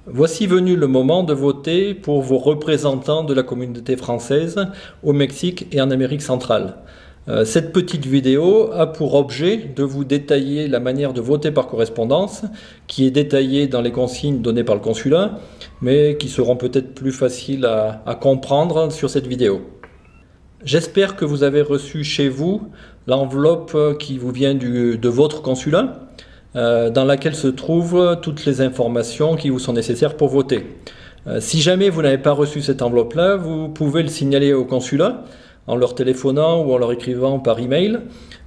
Voici venu le moment de voter pour vos représentants de la communauté française au Mexique et en Amérique centrale. Cette petite vidéo a pour objet de vous détailler la manière de voter par correspondance, qui est détaillée dans les consignes données par le consulat, mais qui seront peut-être plus faciles à comprendre sur cette vidéo. J'espère que vous avez reçu chez vous l'enveloppe qui vous vient de votre consulat, dans laquelle se trouvent toutes les informations qui vous sont nécessaires pour voter. Si jamais vous n'avez pas reçu cette enveloppe-là, vous pouvez le signaler au consulat en leur téléphonant ou en leur écrivant par email.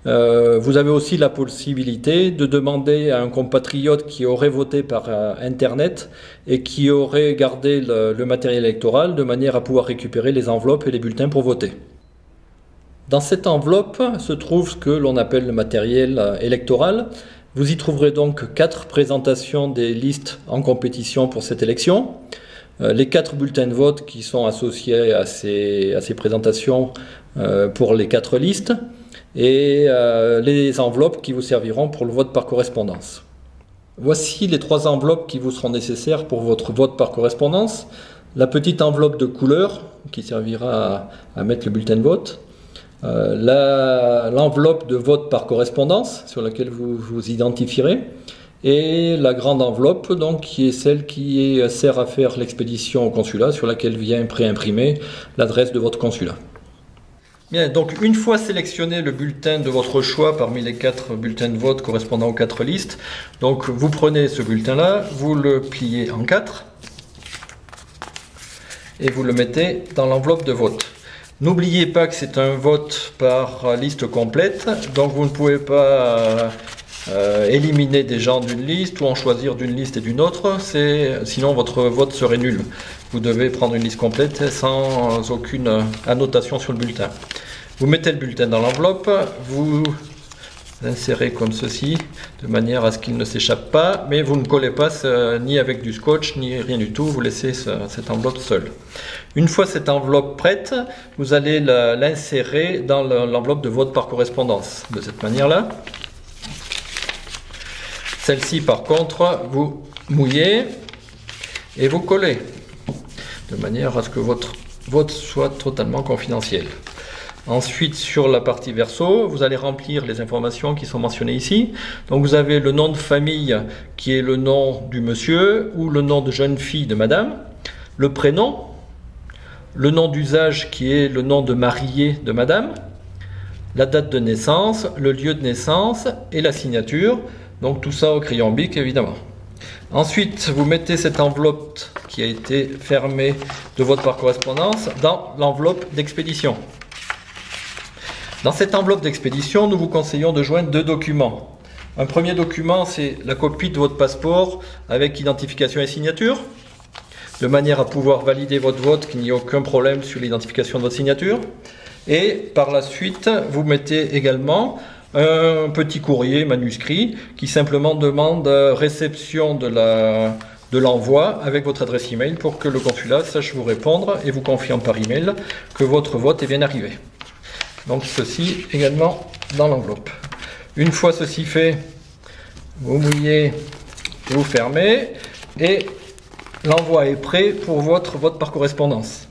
Vous avez aussi la possibilité de demander à un compatriote qui aurait voté par Internet et qui aurait gardé le matériel électoral de manière à pouvoir récupérer les enveloppes et les bulletins pour voter. Dans cette enveloppe se trouve ce que l'on appelle le matériel électoral. Vous y trouverez donc 4 présentations des listes en compétition pour cette élection, les 4 bulletins de vote qui sont associés à ces présentations pour les 4 listes et les enveloppes qui vous serviront pour le vote par correspondance. Voici les 3 enveloppes qui vous seront nécessaires pour votre vote par correspondance. La petite enveloppe de couleur qui servira à mettre le bulletin de vote. L'enveloppe de vote par correspondance sur laquelle vous vous identifierez et la grande enveloppe donc, qui est celle qui sert à faire l'expédition au consulat sur laquelle vient préimprimer l'adresse de votre consulat. Bien, donc une fois sélectionné le bulletin de votre choix parmi les 4 bulletins de vote correspondant aux 4 listes, donc vous prenez ce bulletin là, vous le pliez en 4 et vous le mettez dans l'enveloppe de vote. N'oubliez pas que c'est un vote par liste complète, donc vous ne pouvez pas éliminer des gens d'une liste ou en choisir d'une liste et d'une autre, sinon votre vote serait nul. Vous devez prendre une liste complète sans aucune annotation sur le bulletin. Vous mettez le bulletin dans l'enveloppe, vous l'insérez comme ceci, de manière à ce qu'il ne s'échappe pas, mais vous ne collez pas ni avec du scotch, ni rien du tout, vous laissez cette enveloppe seule. Une fois cette enveloppe prête, vous allez l'insérer dans l'enveloppe de vote par correspondance, de cette manière-là. Celle-ci, par contre, vous mouillez et vous collez, de manière à ce que votre vote soit totalement confidentiel. Ensuite, sur la partie verso, vous allez remplir les informations qui sont mentionnées ici. Donc vous avez le nom de famille qui est le nom du monsieur ou le nom de jeune fille de madame, le prénom, le nom d'usage qui est le nom de marié de madame, la date de naissance, le lieu de naissance et la signature. Donc tout ça au crayon bic évidemment. Ensuite, vous mettez cette enveloppe qui a été fermée de vote par correspondance dans l'enveloppe d'expédition. Dans cette enveloppe d'expédition, nous vous conseillons de joindre 2 documents. Un premier document, c'est la copie de votre passeport avec identification et signature, de manière à pouvoir valider votre vote, qu'il n'y ait aucun problème sur l'identification de votre signature. Et par la suite, vous mettez également un petit courrier manuscrit qui simplement demande réception de l'envoi avec votre adresse email pour que le consulat sache vous répondre et vous confirme par email que votre vote est bien arrivé. Donc ceci également dans l'enveloppe. Une fois ceci fait, vous mouillez et vous fermez et l'envoi est prêt pour votre vote par correspondance.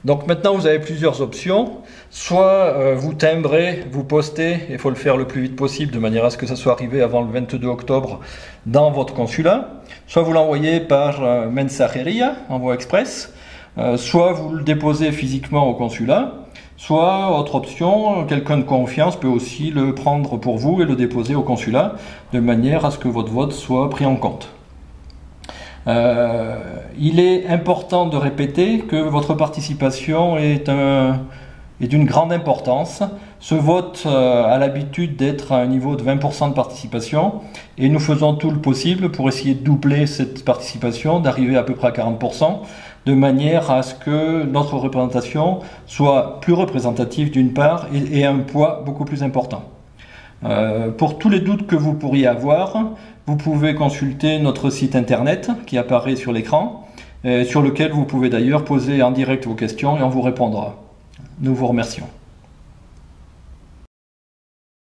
Donc maintenant vous avez plusieurs options. Soit vous timbrez, vous postez, il faut le faire le plus vite possible de manière à ce que ça soit arrivé avant le 22 octobre dans votre consulat. Soit vous l'envoyez par mensajeria, envoi express. Soit vous le déposez physiquement au consulat. Soit, autre option, quelqu'un de confiance peut aussi le prendre pour vous et le déposer au consulat, de manière à ce que votre vote soit pris en compte. Il est important de répéter que votre participation est d'une grande importance. Ce vote a l'habitude d'être à un niveau de 20% de participation et nous faisons tout le possible pour essayer de doubler cette participation, d'arriver à peu près à 40%, de manière à ce que notre représentation soit plus représentative d'une part et un poids beaucoup plus important. Pour tous les doutes que vous pourriez avoir, vous pouvez consulter notre site internet qui apparaît sur l'écran, sur lequel vous pouvez d'ailleurs poser en direct vos questions et on vous répondra. Nous vous remercions.